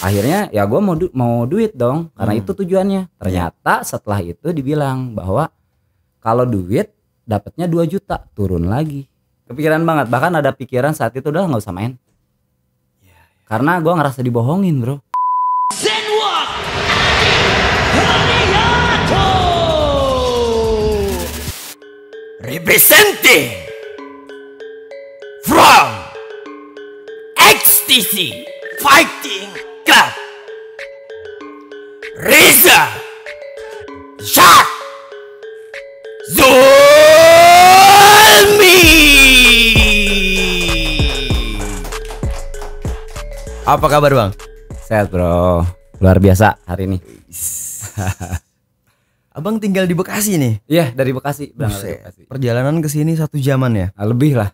Akhirnya ya gue mau duit dong, karena itu tujuannya. Ternyata setelah itu dibilang bahwa kalau duit dapatnya 2 juta, turun lagi. Kepikiran banget, bahkan ada pikiran saat itu udah nggak usah main. Karena gue ngerasa dibohongin, bro. Representing from XTC Fighting Club, Reza Shark Zulmi. Apa kabar bang? Sehat bro, luar biasa hari ini. Abang tinggal di Bekasi nih? Iya, dari Bekasi. Bekasi. Perjalanan ke sini 1 jaman ya? Lebih lah.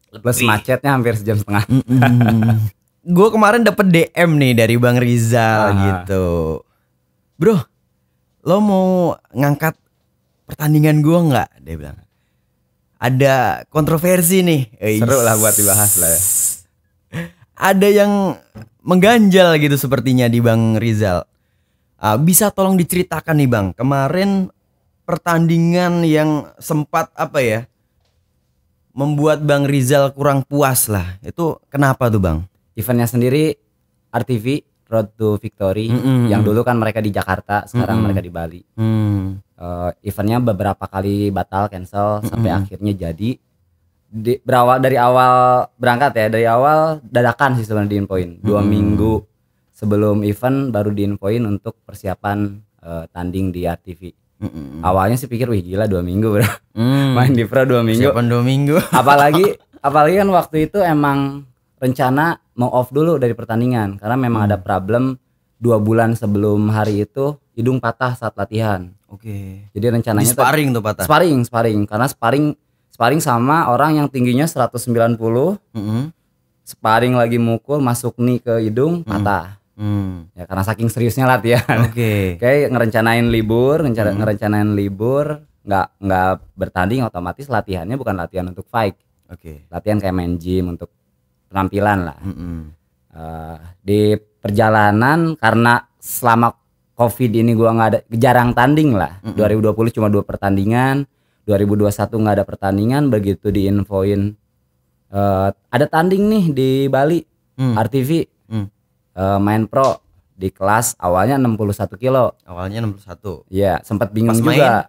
Plus macetnya hampir 1,5 jam. Gue kemarin dapet DM nih dari Bang Rizal gitu. Bro, lo mau ngangkat pertandingan gue nggak? Dia bilang. Ada kontroversi nih. Seru lah buat dibahas lah ya. Ada yang mengganjal gitu sepertinya di Bang Rizal. Bisa tolong diceritakan nih bang, kemarin pertandingan yang sempat apa ya, membuat Bang Rizal kurang puas lah. Itu kenapa tuh bang? Eventnya sendiri RTV Road to Victory, yang dulu kan mereka di Jakarta, sekarang mereka di Bali. Eventnya beberapa kali batal, cancel, sampai akhirnya jadi. Berawal dari awal berangkat ya, dari awal dadakan sih sebenarnya diinfoin. 2 minggu sebelum event baru diinfoin untuk persiapan tanding di RTV. Awalnya sih pikir wih gila 2 minggu bro. Main di pro 2 minggu. Persiapan 2 minggu. apalagi kan waktu itu emang rencana mau off dulu dari pertandingan karena memang ada problem 2 bulan sebelum hari itu hidung patah saat latihan. Oke. Jadi rencananya di sparring tuh patah. Sparring karena sparring sama orang yang tingginya 190. Sparring lagi mukul masuk nih ke hidung patah. Ya karena saking seriusnya latihan. Kayak ngerencanain libur, nggak bertanding, otomatis latihannya bukan latihan untuk fight. Latihan kayak main gym untuk penampilan lah. Di perjalanan karena selama COVID ini gua nggak ada, jarang tanding lah. 2020 cuma 2 pertandingan, 2021 nggak ada pertandingan. Begitu diinfoin ada tanding nih di Bali, RTV. Main pro di kelas awalnya 61 kilo. Awalnya 61. Iya, sempat bingung juga.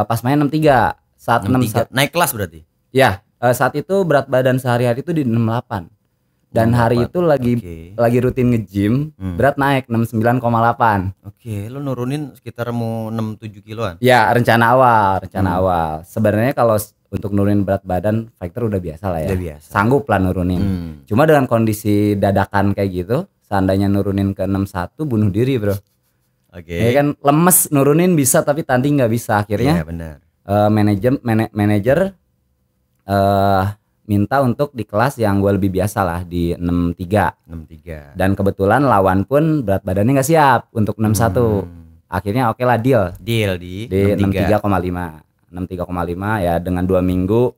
Pas main 63. Saat 63. Naik kelas berarti? Ya, saat itu berat badan sehari-hari itu di 68. Dan hari itu lagi rutin nge-gym, berat naik 69,8. Lo nurunin sekitar mau 67 kiloan? Ya, rencana awal. Sebenarnya kalau untuk nurunin berat badan fighter udah biasa lah ya. Sanggup lah nurunin. Cuma dengan kondisi dadakan kayak gitu, seandainya nurunin ke 61 bunuh diri bro. Ya kan lemes, nurunin bisa tapi tanding nggak bisa. Akhirnya manajer minta untuk di kelas yang gue lebih biasa lah, di 63. Dan kebetulan lawan pun berat badannya nggak siap untuk 61. Akhirnya oke lah deal di 63,5 ya. Dengan 2 minggu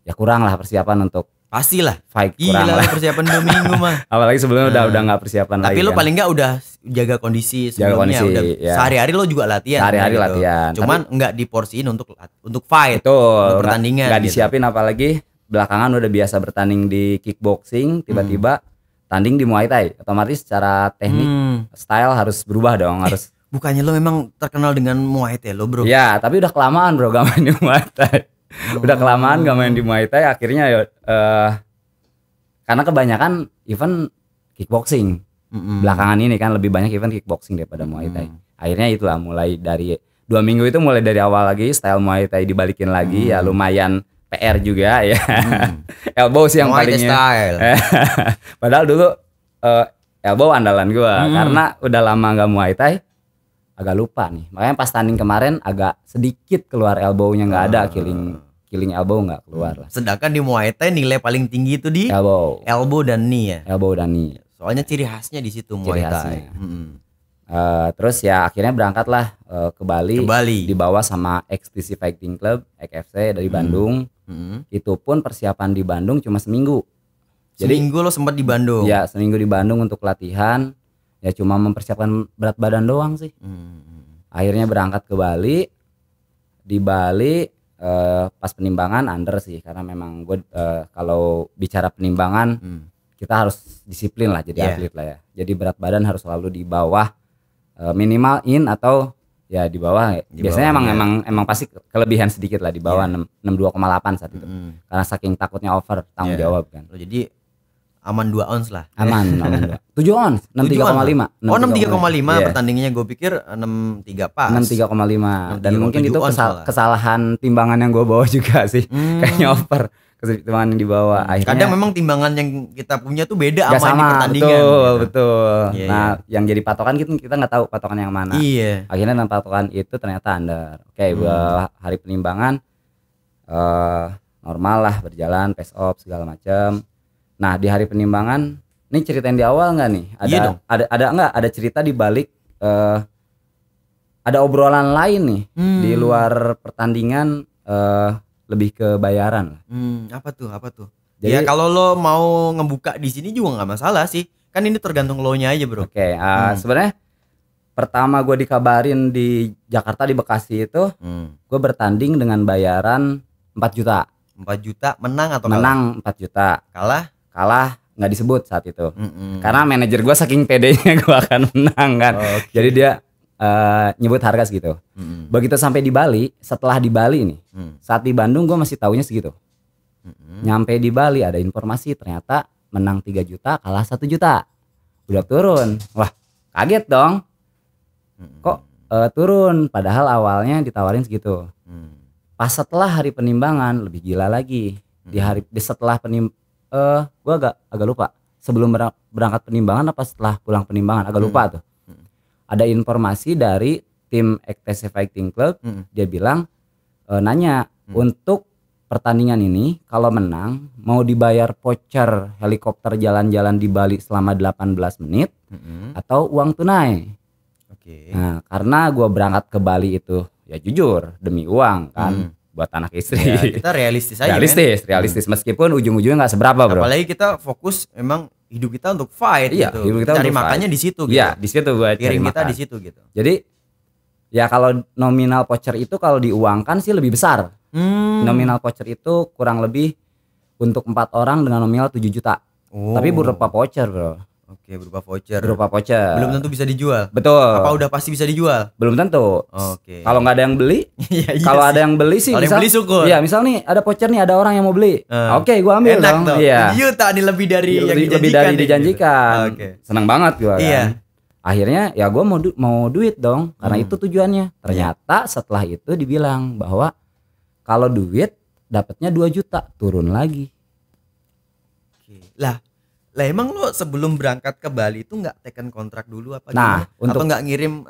ya kurang lah persiapan untuk pastilah fight, kurang lah persiapan 2 minggu mah. Apalagi sebelumnya udah nggak persiapan lagi. Tapi lo paling nggak udah jaga kondisi sebelumnya, sehari-hari lo juga latihan. Sehari-hari latihan. Cuman nggak diporsiin untuk fight. Untuk pertandingan. Nggak disiapin, apalagi belakangan udah biasa bertanding di kickboxing, tiba-tiba tanding di Muay Thai. Otomatis secara teknik, style harus berubah dong, harus. Bukannya lo memang terkenal dengan Muay Thai lo bro? Ya, tapi udah kelamaan bro gak main di Muay Thai. Udah kelamaan gak main di Muay Thai, akhirnya karena kebanyakan event kickboxing. Belakangan ini kan lebih banyak event kickboxing daripada Muay Thai. Akhirnya itulah mulai dari 2 minggu itu, mulai dari awal lagi style Muay Thai dibalikin lagi. Ya lumayan PR juga ya. Elbow sih yang palingnya. Padahal dulu elbow andalan gua, karena udah lama gak Muay Thai. Agak lupa nih, makanya pas tanding kemarin agak sedikit keluar elbownya, nggak ada killing elbow nggak keluar lah. Sedangkan di Muay Thai nilai paling tinggi itu di elbow dan knee ya. Elbow dan knee. Soalnya ciri khasnya di situ Muay Thai. Terus ya akhirnya berangkatlah ke Bali. Dibawa sama XTC Fighting Club XFC dari Bandung. Itu pun persiapan di Bandung cuma seminggu. Jadi seminggu lo sempat di Bandung? Ya, seminggu di Bandung untuk latihan. ya cuma mempersiapkan berat badan doang sih. Akhirnya berangkat ke Bali. Di Bali pas penimbangan under sih, karena memang gue kalau bicara penimbangan kita harus disiplin lah jadi atlet lah ya. Jadi berat badan harus selalu di bawah minimal in atau ya di bawah. Biasanya emang pasti kelebihan sedikit lah di bawah 62,8 saat itu. Karena saking takutnya over tanggung jawab kan. Jadi aman 2 ons lah. Aman 7 ons, 63,5. Oh 63,5 pertandingannya, gue pikir 63 pas. 63,5 dan mungkin itu kesalahan timbangan yang gue bawa juga sih. Kayaknya over timbangan yang dibawa. Akhirnya kadang memang timbangan yang kita punya tuh beda sama di pertandingan. Betul. Nah, yang jadi patokan kita nggak tahu patokan yang mana. Akhirnya dengan patokan itu ternyata under. Oke, hari penimbangan normal lah, berjalan, pace off segala macam. Nah, di hari penimbangan, ini ceritain di awal nggak nih? Ada cerita di balik ada obrolan lain nih di luar pertandingan, lebih ke bayaran. Apa tuh? Jadi, ya kalau lo mau ngebuka di sini juga nggak masalah sih. Kan ini tergantung lo nya aja, bro. Oke, sebenarnya pertama gue dikabarin di Jakarta, di Bekasi itu, gue bertanding dengan bayaran 4 juta. 4 juta menang atau menang 4 juta. Kalah nggak disebut saat itu. Karena manajer gue saking pedenya gue akan menang kan. Jadi dia nyebut harga segitu. Begitu sampai di Bali, setelah di Bali nih, saat di Bandung gue masih taunya segitu. Nyampe di Bali ada informasi ternyata menang 3 juta, kalah 1 juta. Udah turun. Wah, kaget dong. Kok turun? Padahal awalnya ditawarin segitu. Pas setelah hari penimbangan lebih gila lagi. Di setelah gue agak lupa. Sebelum berangkat penimbangan apa setelah pulang penimbangan, agak lupa tuh. Ada informasi dari tim EKTC Fighting Club, dia bilang nanya untuk pertandingan ini kalau menang mau dibayar voucher helikopter jalan-jalan di Bali selama 18 menit atau uang tunai. Nah, karena gue berangkat ke Bali itu ya jujur demi uang kan, buat anak istri. Ya, kita realistis aja. Realistis meskipun ujung-ujungnya nggak seberapa, bro. Apalagi kita fokus emang hidup kita untuk fight gitu. Hidup kita cari makannya di situ gitu. Iya, di situ buat cari kita di situ gitu. Jadi ya kalau nominal voucher itu kalau diuangkan sih lebih besar. Nominal voucher itu kurang lebih untuk 4 orang dengan nominal 7 juta. Tapi berupa voucher, bro. Oke, berupa voucher. Belum tentu bisa dijual. Betul. Apa udah pasti bisa dijual? Belum tentu. Kalau nggak ada yang beli, kalau ada yang beli sih. Kalau yang beli syukur. Iya, misal nih ada voucher nih, ada orang yang mau beli. Oke, gua ambil dong. Iya. Juta nih lebih dari yang dijanjikan. Senang banget gua kan. Iya. Akhirnya ya gua mau duit dong, karena itu tujuannya. Ternyata setelah itu dibilang bahwa kalau duit dapatnya 2 juta, turun lagi. Lah emang lo sebelum berangkat ke Bali itu nggak teken kontrak dulu apa atau nggak ngirim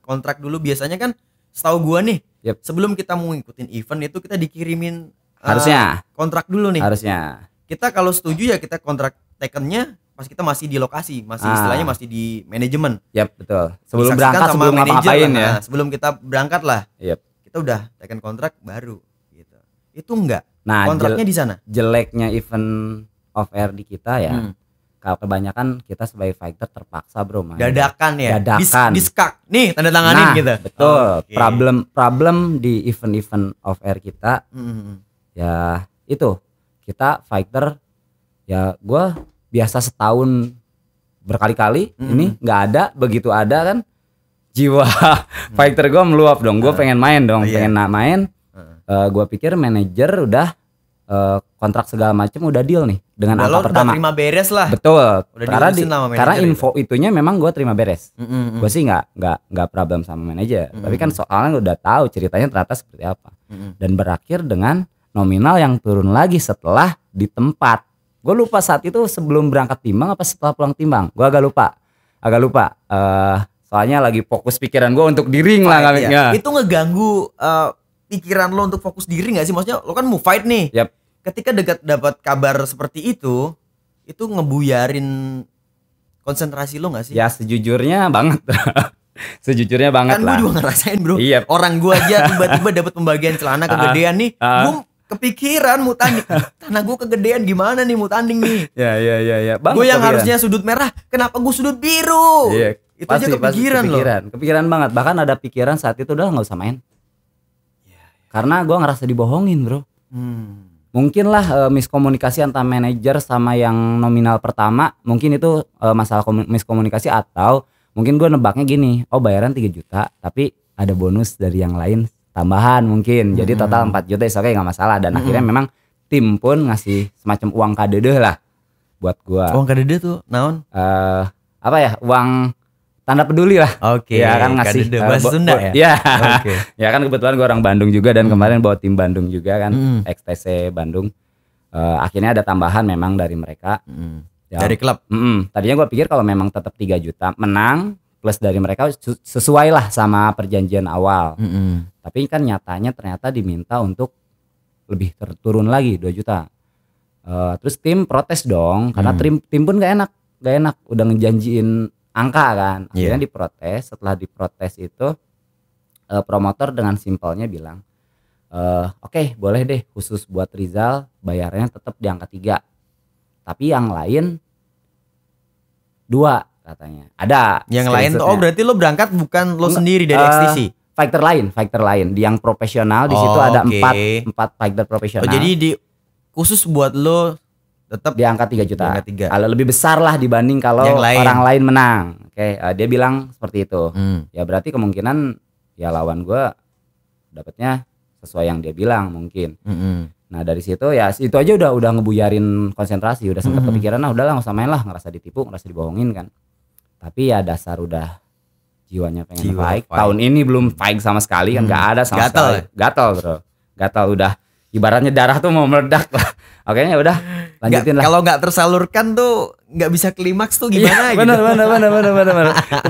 kontrak dulu? Biasanya kan setahu gua nih, sebelum kita mau ngikutin event itu kita dikirimin harusnya kontrak dulu nih. Harusnya. Kita kalau setuju ya kita kontrak tekennya pas kita masih di lokasi, masih istilahnya masih di manajemen. Betul. Sebelum berangkat, sebelum ngapa-ngapain ya. Sebelum kita berangkat lah. Kita udah teken kontrak baru gitu. Itu enggak. Kontraknya di sana. Jeleknya event off air di kita ya. Kalau kebanyakan kita sebagai fighter terpaksa, bro, main. Dadakan ya. Dadakan. Diskak. Nih tanda tanganin gitu. Betul. Problem di event-event off air kita. Ya itu. Kita fighter ya gua biasa setahun berkali-kali ini nggak ada, begitu ada kan jiwa fighter gua meluap dong. Gua pengen main dong, pengen main. Gua pikir manajer udah kontrak segala macam udah deal nih dengan angka pertama. Udah terima beres lah. Betul. Karena info itunya memang gue terima beres. Gue sih nggak problem sama manajer. Tapi kan soalnya udah tahu ceritanya ternyata seperti apa. Dan berakhir dengan nominal yang turun lagi setelah di tempat. Gue lupa saat itu sebelum berangkat timbang apa setelah pulang timbang. Gue agak lupa. Soalnya lagi fokus pikiran gue untuk di ring lah. Itu ngeganggu pikiran lo untuk fokus diri nggak sih? Maksudnya lo kan mau fight nih. Ketika dapat kabar seperti itu ngebuyarin konsentrasi lo nggak sih? Ya sejujurnya banget. Kan gue juga ngerasain, bro. Orang gue aja tiba-tiba dapat pembagian celana kegedean nih. Gue kepikiran mau tanding. Tanah gue kegedean gimana nih mau tanding nih. Ya. Gue yang harusnya sudut merah, kenapa gue sudut biru? Iya. Itu aja kepikiran loh. Kepikiran banget. Bahkan ada pikiran saat itu udah nggak usah main. Karena gue ngerasa dibohongin bro. Mungkin lah miskomunikasi antara manajer sama yang nominal pertama. Mungkin itu masalah miskomunikasi, atau mungkin gue nebaknya gini, oh bayaran 3 juta tapi ada bonus dari yang lain tambahan mungkin. Jadi total 4 juta oke gak masalah. Dan akhirnya memang tim pun ngasih semacam uang kadedeh lah buat gue. Uang kadedeh tuh naon? Apa ya, uang tanda peduli lah. Oke. Ya kan ngasih bahasa Sunda ya. Iya. Ya kan kebetulan gue orang Bandung juga dan kemarin bawa tim Bandung juga kan, XTC Bandung. Akhirnya ada tambahan memang dari mereka. Ya, dari klub. Tadinya gue pikir kalau memang tetap 3 juta menang plus dari mereka sesuai lah sama perjanjian awal. Tapi kan nyatanya ternyata diminta untuk lebih turun lagi 2 juta. Terus tim protes dong karena tim pun gak enak udah ngejanjiin angka kan. Akhirnya diprotes. Setelah diprotes itu promotor dengan simpelnya bilang oke, boleh deh khusus buat Rizal bayarnya tetap di angka 3, tapi yang lain 2 katanya. Ada yang lain tuh, oh berarti lo berangkat bukan lo sendiri dari XTC? Fighter lain yang profesional. Di situ ada 4 fighter profesional. Jadi khusus buat lo tetap di angka 3 juta. Angka 3. Kalau lebih besar lah dibanding kalau orang lain menang. Oke, dia bilang seperti itu. Ya berarti kemungkinan ya lawan gue dapatnya sesuai yang dia bilang mungkin. Nah dari situ ya itu aja udah ngebuyarin konsentrasi. Udah sempet kepikiran udahlah nggak usah main lah, ngerasa ditipu, ngerasa dibohongin kan. Tapi ya dasar udah jiwanya pengen fight. Tahun ini belum fight sama sekali kan, nggak ada sama sekali. Gatal bro, gatal udah. Ibaratnya darah tuh mau meledak lah. Oke ya udah lanjutin lah. Kalau nggak tersalurkan tuh nggak bisa klimaks tuh gimana? Bener.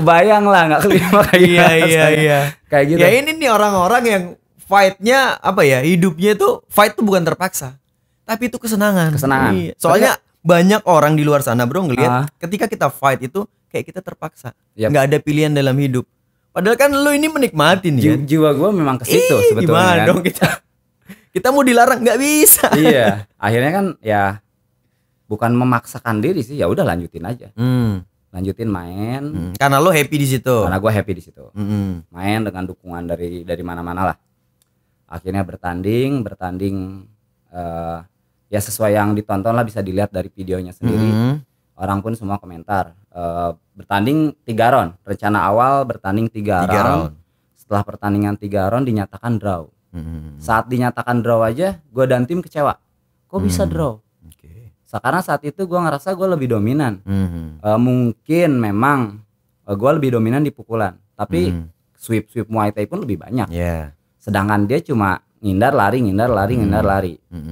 Kebayang lah nggak klimaks. Iya. Kayak gitu. Ya ini nih orang-orang yang fightnya apa ya, hidupnya tuh fight tuh bukan terpaksa, tapi itu kesenangan. Iya. Soalnya banyak orang di luar sana bro ngelihat ketika kita fight itu kayak kita terpaksa, nggak ada pilihan dalam hidup. Padahal kan lu ini menikmati nih. Jiwa gue memang ke situ sebetulnya. Gimana kan? Dong kita mau dilarang nggak bisa. Iya, akhirnya kan ya bukan memaksakan diri sih, ya udah lanjutin aja. Lanjutin main. Karena lo happy di situ. Karena gue happy di situ. Main dengan dukungan dari mana-mana lah. Akhirnya bertanding ya sesuai yang ditonton lah, bisa dilihat dari videonya sendiri. Orang pun semua komentar. Bertanding 3 round. Rencana awal bertanding 3 round. Setelah pertandingan 3 round dinyatakan draw. Saat dinyatakan draw aja gue dan tim kecewa. Kok bisa draw? Karena saat itu gue ngerasa gue lebih dominan. Mungkin memang gue lebih dominan di pukulan, tapi sweep Muay Thai pun lebih banyak. Sedangkan dia cuma ngindar lari.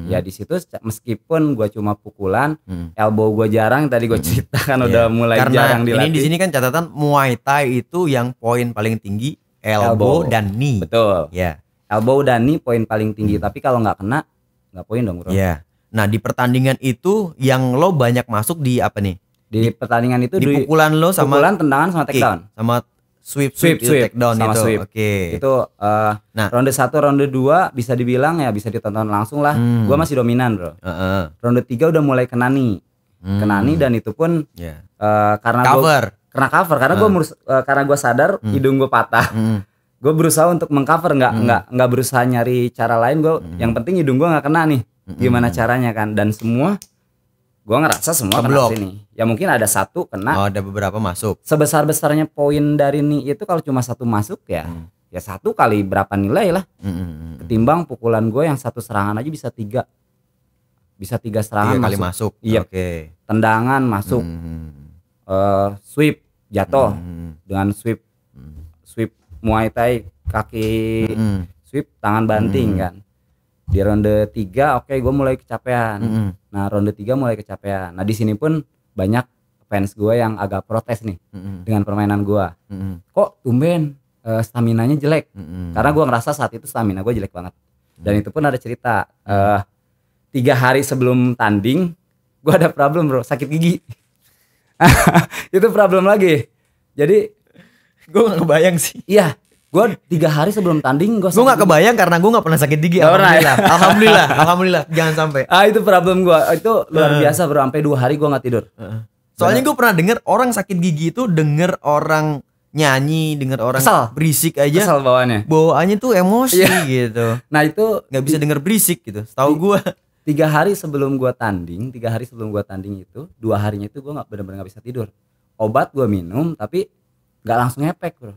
Ya di situ meskipun gue cuma pukulan, elbow gue jarang. Tadi gue ceritakan udah mulai karena jarang dilatih. Ini di sini kan catatan Muay Thai itu yang poin paling tinggi elbow dan knee. Betul. Elbow dan knee poin paling tinggi. Tapi kalau nggak kena nggak poin dong bro. Nah di pertandingan itu yang lo banyak masuk di apa nih? Di pertandingan itu di pukulan lo sama pukulan, tendangan sama takedown. Sama sweep takedown sama itu. Sweep. Itu nah, ronde 1 ronde 2 bisa dibilang ya bisa ditonton langsung lah. Gua masih dominan bro. Ronde 3 udah mulai kena knee. Dan itu pun karena cover karena karena gua sadar hidung gua patah. Gue berusaha untuk mengcover, nggak berusaha nyari cara lain. Gue yang penting hidung gue nggak kena nih. Gimana caranya kan? Dan semua gue ngerasa semua kena sini. Ya mungkin ada 1 kena. Ada beberapa masuk. Sebesar besarnya poin dari nih itu kalau cuma 1 masuk ya 1 kali berapa nilai lah. Ketimbang pukulan gue yang 1 serangan aja bisa 3 serangan 3 kali masuk. Iya. Tendangan masuk. Sweep jatuh dengan sweep Muay Thai kaki sweep tangan banting kan. Di ronde 3 gue mulai kecapean. Nah ronde 3 mulai kecapean. Nah di sini pun banyak fans gue yang agak protes nih dengan permainan gue. Kok tumben staminanya jelek? Karena gue ngerasa saat itu stamina gue jelek banget. Dan itu pun ada cerita 3 hari sebelum tanding gue ada problem bro, sakit gigi. Itu problem lagi. Jadi gue gak kebayang sih. Iya, gue 3 hari sebelum tanding gue gak kebayang karena gue gak pernah sakit gigi. Alhamdulillah jangan sampai. Itu problem gue, itu luar biasa bro. Sampai 2 hari gue gak tidur. Soalnya gue pernah denger orang sakit gigi itu denger orang nyanyi, denger orang Kesel. berisik aja. Kesel Bawaannya tuh emosi Iya. gitu. Nah itu Nggak bisa denger berisik gitu. Setahu gue. 3 hari sebelum gua tanding itu 2 harinya itu gua bener-bener nggak bisa tidur. Obat gua minum tapi nggak langsung efek bro.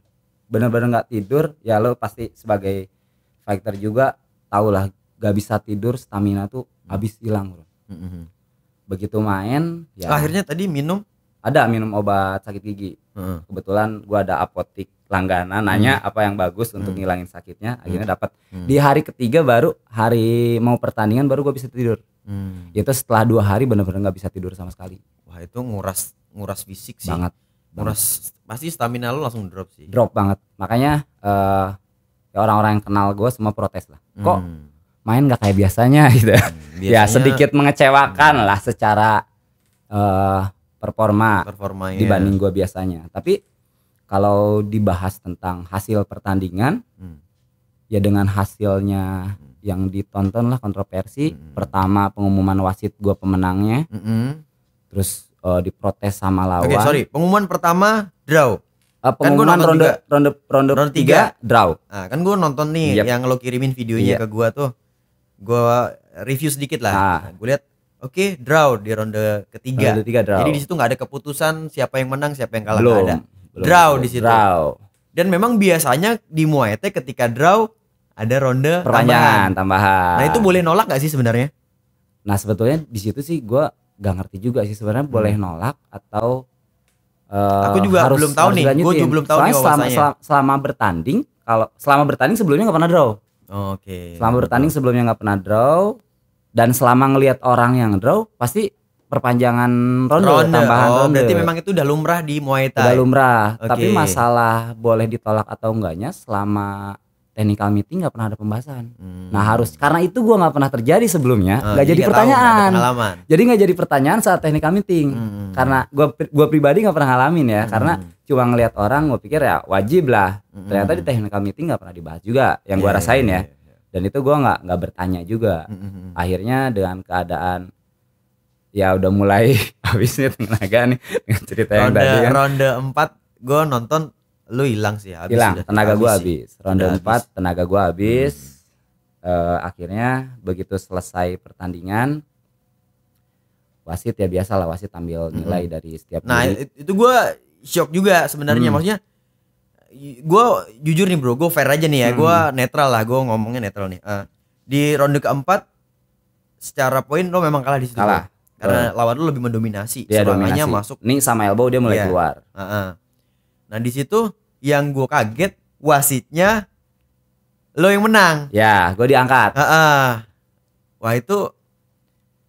Bener-bener nggak tidur. Ya lo pasti sebagai fighter juga tau lah, gak bisa tidur, stamina tuh habis hilang bro. Begitu main ya Akhirnya tadi minum obat sakit gigi. Kebetulan gua ada apotik langganan, nanya apa yang bagus untuk ngilangin sakitnya, akhirnya dapat. Di hari ketiga baru hari mau pertandingan baru gua bisa tidur. Itu setelah 2 hari bener-bener nggak bisa tidur sama sekali. Wah itu nguras fisik sih. Banget. Pasti stamina lu langsung drop sih. Drop banget. Makanya ya orang-orang yang kenal gue semua protes lah. Kok main nggak kayak biasanya gitu. Ya sedikit mengecewakan lah secara performa dibanding gue biasanya. Tapi kalau dibahas tentang hasil pertandingan, ya dengan hasilnya yang ditonton lah kontroversi. Pertama pengumuman wasit gue pemenangnya, terus diprotes sama lawan. Oke, sorry, pengumuman pertama draw. Pengumuman ronde 3 draw. Nah, kan gue nonton nih yang lo kirimin videonya ke gue tuh. Gue review sedikit lah. Gue lihat oke, draw di ronde ketiga. Draw. Jadi di situ nggak ada keputusan siapa yang menang, siapa yang kalah, belum, nggak ada. Draw di situ. Draw. Dan memang biasanya di Muay Thai ketika draw ada ronde tambahan. Nah, itu boleh nolak gak sih sebenarnya? Nah, sebetulnya di situ sih gue gak ngerti juga sih sebenarnya boleh nolak atau aku juga belum tahu nih. Gue juga belum tahu nih selama bertanding, selama bertanding sebelumnya nggak pernah draw. Oke. Selama bertanding sebelumnya nggak pernah draw, dan selama ngelihat orang yang draw pasti perpanjangan ronde. Tambahan ronde. Berarti memang itu udah lumrah di Muay Thai. Udah lumrah. Tapi masalah boleh ditolak atau enggaknya selama technical meeting nggak pernah ada pembahasan. Nah harus, karena itu gue nggak pernah terjadi sebelumnya, nggak jadi pertanyaan. Jadi nggak jadi pertanyaan saat technical meeting. Karena gue pribadi nggak pernah ngalamin ya, karena cuma ngelihat orang, gue pikir ya wajib lah. Ternyata di technical meeting nggak pernah dibahas juga, yang gue rasain ya. Dan itu gue nggak bertanya juga. Akhirnya dengan keadaan ya udah mulai habisnya tenaga nih dengan cerita yang tadi kan. Ronde 4 gue nonton. Lu hilang sih, hilang, tenaga gua habis. Ronde 4 tenaga gua habis. Akhirnya begitu selesai pertandingan, wasit ya biasa lah, wasit ambil nilai dari setiap itu gua shock juga sebenarnya. Maksudnya gua jujur nih bro, gua fair aja nih ya. Gua netral lah, gua ngomongnya netral nih. Di ronde keempat secara poin lo memang kalah di situ. Kalah. Karena lawan lu lebih mendominasi. Dia serangannya dominasi. Masuk. Nih sama elbow dia mulai keluar. Nah di situ yang gue kaget wasitnya lo yang menang. Ya, gue diangkat. Wah itu.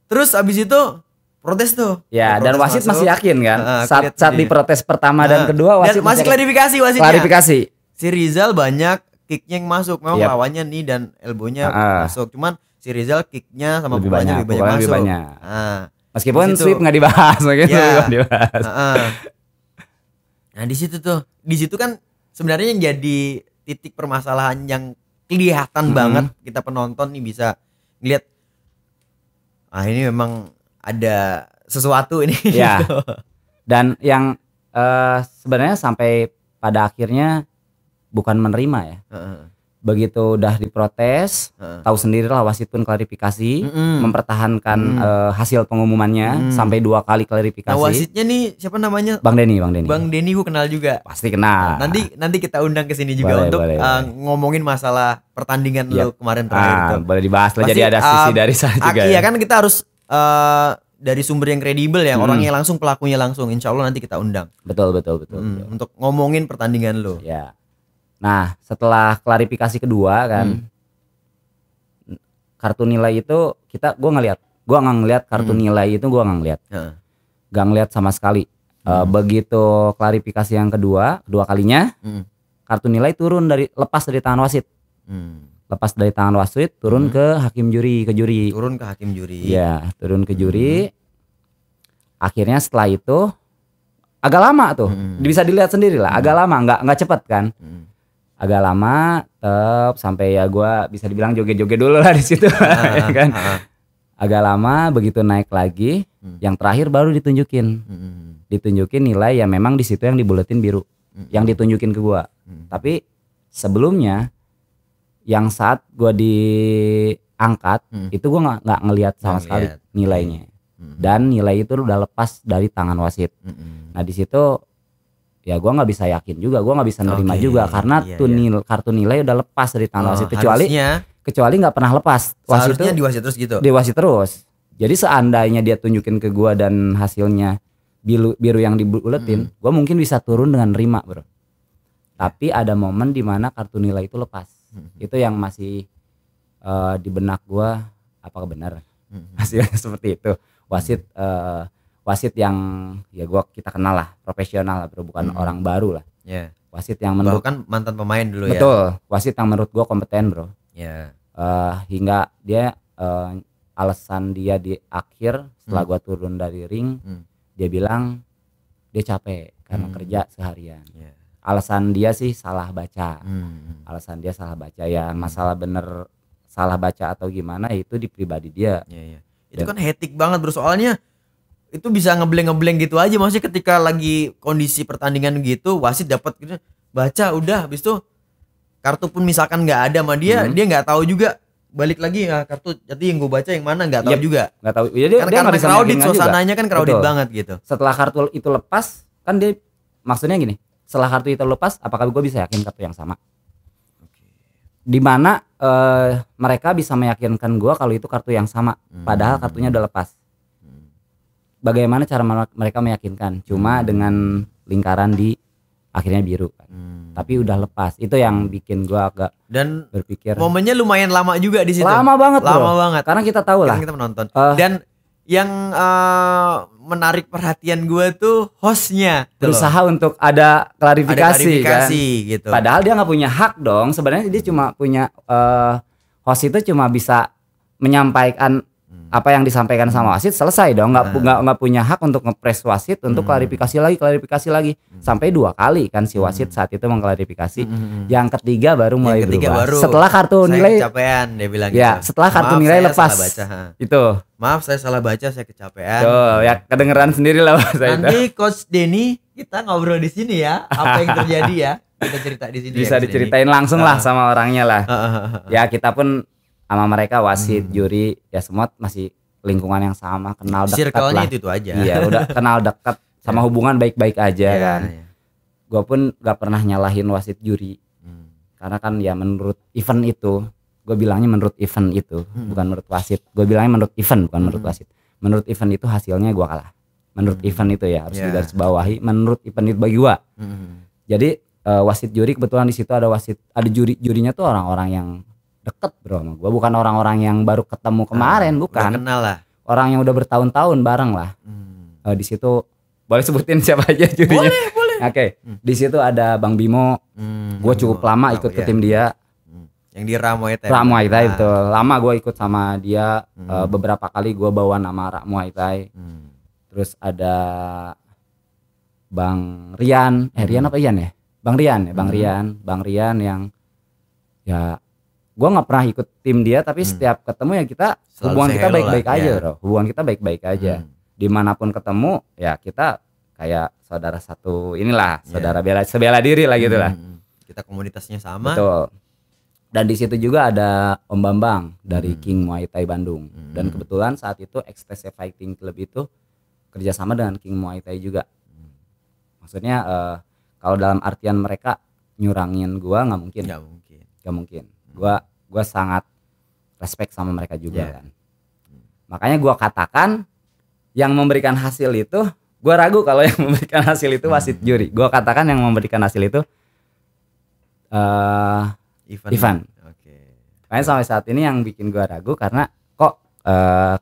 Terus abis itu protes tuh. Ya, dan wasit masuk. Masih yakin kan. Saat diprotes pertama dan kedua wasit masih klarifikasi wasitnya. Klarifikasi. Si Rizal banyak kicknya yang masuk. Memang lawannya nih dan elbownya masuk. Cuman si Rizal kicknya sama pukulannya lebih banyak masuk. Meskipun sweep nggak dibahas, Nah di situ kan sebenarnya yang jadi titik permasalahan yang kelihatan banget, kita penonton nih bisa ngeliat ini memang ada sesuatu ini. Ya. Dan yang sebenarnya sampai pada akhirnya bukan menerima ya. Begitu udah diprotes, tahu sendirilah wasit pun klarifikasi, mempertahankan hasil pengumumannya sampai 2 kali klarifikasi. Nah wasitnya nih siapa namanya? Bang Denny. Bang Denny gue kenal juga. Pasti kenal. Nanti kita undang ke sini juga untuk ngomongin masalah pertandingan lo kemarin terakhir itu. Boleh dibahas lah, jadi ada sisi dari sana juga. Iya kan kita harus dari sumber yang kredibel ya, orangnya langsung, pelakunya langsung. Insya Allah nanti kita undang. Betul. Untuk ngomongin pertandingan lo. Ya. Nah setelah klarifikasi kedua kan, kartu nilai itu gue nggak ngeliat kartu nilai itu, gue nggak ngeliat, nggak ngeliat sama sekali. Begitu klarifikasi yang kedua kalinya, kartu nilai lepas dari tangan wasit, turun ke hakim juri, turun ke hakim juri. Ya, turun ke juri. Akhirnya setelah itu agak lama tuh, bisa dilihat sendiri lah, agak lama, nggak cepet kan. Agak lama, sampai ya gue bisa dibilang joget-joget dulu lah di situ, kan. Agak lama, begitu naik lagi, yang terakhir baru ditunjukin. ditunjukin nilai ya memang di situ yang dibuletin biru, yang ditunjukin ke gua. Tapi sebelumnya yang saat gua diangkat itu gua nggak ngelihat sama sekali nilainya. Dan nilai itu udah lepas dari tangan wasit. Nah di situ ya gue nggak bisa yakin juga, gue nggak bisa nerima juga karena kartu nilai udah lepas dari tangan wasit, kecuali nggak pernah lepas. Harusnya di wasit terus gitu. Di wasit terus. Jadi seandainya dia tunjukin ke gue dan hasilnya biru yang dibuletin, gue mungkin bisa turun dengan nerima bro. Tapi ada momen dimana kartu nilai itu lepas. Itu yang masih di benak gue, apakah benar hasilnya seperti itu. Wasit yang ya kita kenal lah, profesional lah bro, bukan orang baru lah. Wasit yang menurut kan mantan pemain dulu betul, wasit yang menurut gua kompeten bro. Hingga dia alasan dia di akhir setelah gua turun dari ring, dia bilang dia capek karena kerja seharian. Alasan dia sih salah baca. Alasan dia salah baca ya, masalah bener salah baca atau gimana itu di pribadi dia. Itu kan hektik banget bro, soalnya itu bisa ngebleng gitu aja, maksudnya ketika lagi kondisi pertandingan gitu wasit dapat gitu baca udah habis itu kartu pun misalkan nggak ada sama dia nggak tahu juga, balik lagi ya kartu jadi yang gue baca yang mana nggak tahu juga, nggak tahu ya, dia karena bisa crowded suasananya juga. Kan crowded betul. Banget gitu. Setelah kartu itu lepas kan dia maksudnya gini, setelah kartu itu lepas apakah gue bisa yakin kartu yang sama? Dimana mereka bisa meyakinkan gue kalau itu kartu yang sama padahal kartunya udah lepas. Bagaimana cara mereka meyakinkan? Cuma dengan lingkaran di akhirnya biru kan. Tapi udah lepas. Itu yang bikin gua agak dan berpikir. Momennya lumayan lama juga di situ. Lama banget banget. Karena kita tahu lah. Kita menonton. Dan yang menarik perhatian gua tuh hostnya berusaha untuk ada klarifikasi kan. Gitu. Padahal dia nggak punya hak dong. Sebenarnya dia cuma punya host itu cuma bisa menyampaikan apa yang disampaikan sama wasit, selesai dong, nggak punya hak untuk ngepres wasit untuk klarifikasi lagi sampai 2 kali kan si wasit saat itu mengklarifikasi. Yang ketiga baru mulai berubah setelah kartu nilai kecapean, dia bilang ya gitu. Setelah kartu nilai lepas itu maaf saya salah baca, saya kecapean. Tuh ya kedengeran sendiri lah nanti Coach Denny kita ngobrol di sini ya, apa yang terjadi ya kita cerita di sini bisa ya, diceritain langsung lah sama orangnya lah. Ya kita pun sama mereka wasit, juri ya semua masih lingkungan yang sama, kenal dekat lah. Itu aja. Iya udah kenal dekat sama hubungan baik-baik aja kan. Gue pun gak pernah nyalahin wasit juri karena kan ya menurut event itu, gue bilangnya menurut event itu bukan menurut wasit. Gue bilangnya menurut event bukan menurut wasit. Menurut event itu hasilnya gue kalah. Menurut event itu ya harus digarisbawahi. Menurut event itu bagi gue. Jadi wasit juri kebetulan di situ ada jurinya tuh orang-orang yang deket bro sama gue, bukan orang-orang yang baru ketemu kemarin, bukan kenal lah, orang yang udah bertahun-tahun bareng lah. Di situ boleh sebutin siapa aja jurinya? Boleh. Oke. Di situ ada Bang Bimo, gue cukup lama ikut ke tim dia. Yang di Muay Thai betul, lama gue ikut sama dia. Beberapa kali gue bawa nama Muay Thai. Terus ada Bang Rian, Rian apa Ian ya? Bang Rian yang ya gue nggak pernah ikut tim dia, tapi setiap ketemu ya kita hubungan kita baik-baik aja bro, hubungan kita baik-baik aja. Dimanapun ketemu ya kita kayak saudara satu inilah, saudara sebela diri lah gitu lah. Kita komunitasnya sama. Betul. Dan di situ juga ada Om Bambang dari King Muay Thai Bandung. Dan kebetulan saat itu Ekstase Fighting Club itu kerjasama dengan King Muay Thai juga. Maksudnya kalau dalam artian mereka nyurangin gua nggak mungkin. Gua sangat respect sama mereka juga kan. Makanya gua katakan yang memberikan hasil itu, gua ragu kalau yang memberikan hasil itu wasit juri. Gua katakan yang memberikan hasil itu Ivan. Makanya sampai saat ini yang bikin gua ragu karena kok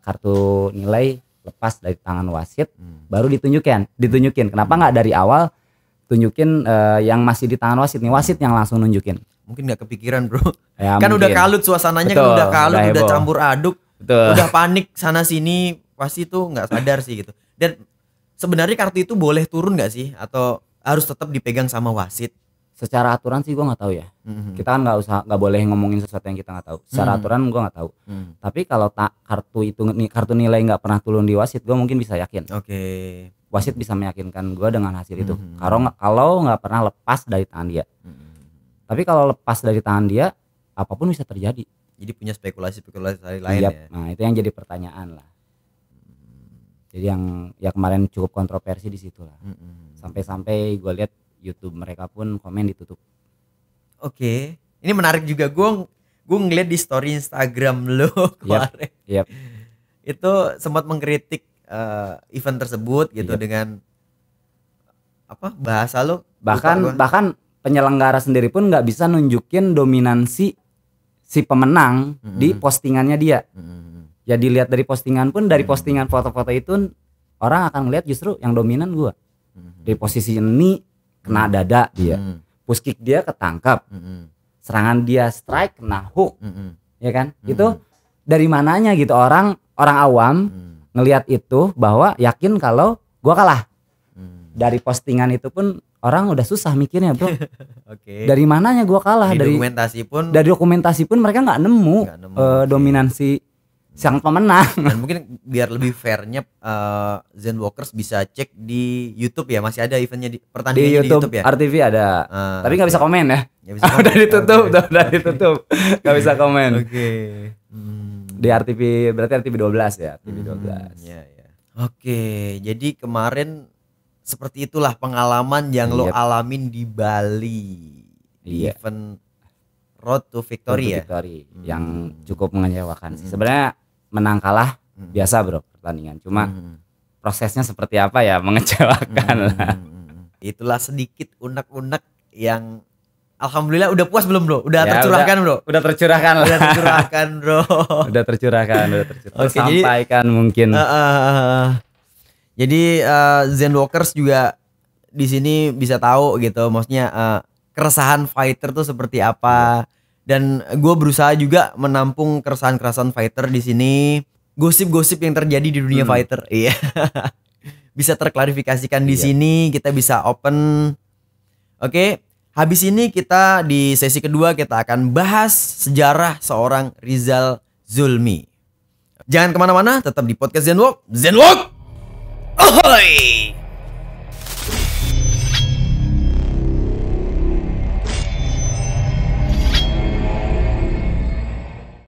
kartu nilai lepas dari tangan wasit baru ditunjukin. Kenapa nggak dari awal tunjukin yang masih di tangan wasit nih, wasit yang langsung nunjukin. Mungkin nggak kepikiran bro ya, kan mungkin. Udah kalut suasananya. Betul, kan udah kalut, udah campur aduk. Betul. Udah panik sana sini, pasti tuh nggak sadar sih gitu. Dan sebenarnya kartu itu boleh turun nggak sih atau harus tetap dipegang sama wasit? Secara aturan sih gue nggak tahu ya. Kita kan nggak boleh ngomongin sesuatu yang kita nggak tahu. Secara aturan gue nggak tahu. Tapi kalau kartu nilai nggak pernah turun di wasit, gue mungkin bisa yakin. wasit bisa meyakinkan gue dengan hasil itu. Kalau nggak pernah lepas dari tangan dia. Tapi kalau lepas dari tangan dia, apapun bisa terjadi. Jadi punya spekulasi lain ya. Nah itu yang jadi pertanyaan lah. Jadi yang ya kemarin cukup kontroversi di situ lah. Sampai-sampai gue lihat YouTube mereka pun komen ditutup. Oke, ini menarik juga. Gue ngeliat di story Instagram lo kemarin. Yep. Itu sempat mengkritik event tersebut gitu dengan apa bahasa lo. Bahkan penyelenggara sendiri pun nggak bisa nunjukin dominansi si pemenang di postingannya dia. Ya dilihat dari postingan pun, dari postingan foto-foto itu orang akan ngeliat justru yang dominan gua. Di posisi ini kena dada dia, push kick dia ketangkap, serangan dia strike kena hook, ya kan? Itu dari mananya gitu orang awam ngelihat itu bahwa yakin kalau gua kalah. Dari postingan itu pun orang udah susah mikirnya, bro. Oke. Dari mananya gua kalah? Dari dokumentasi pun mereka nggak nemu, dominansi sang pemenang. Dan mungkin biar lebih fairnya Zen Walkers bisa cek di YouTube ya, masih ada eventnya di pertandingannya di YouTube ya. RTV ada, tapi nggak bisa komen ya. Bisa komen. Udah ditutup, udah ditutup, nggak bisa komen. Oke. Di RTV berarti RTV 12 ya, RTV 12. Ya. Oke, jadi kemarin seperti itulah pengalaman yang lo alamin di Bali. Di event Road to Victory ya. Yang cukup mengecewakan sih. Sebenarnya menang kalah biasa bro pertandingan. Cuma prosesnya seperti apa ya mengecewakan lah. Itulah sedikit unek-unek yang alhamdulillah udah puas belum bro? Udah tercurahkan bro? Udah tercurahkan lah. Udah tercurahkan bro. Udah tercurahkan. Tersampaikan mungkin. Jadi Zen Walkers juga di sini bisa tahu gitu, maksudnya keresahan fighter tuh seperti apa. Dan gue berusaha juga menampung keresahan fighter di sini, gosip-gosip yang terjadi di dunia fighter. Iya. Bisa terklarifikasikan di sini, kita bisa open. Oke, habis ini kita di sesi kedua kita akan bahas sejarah seorang Rizal Zulmi. Jangan kemana-mana, tetap di podcast Zen Walk. Ahoy!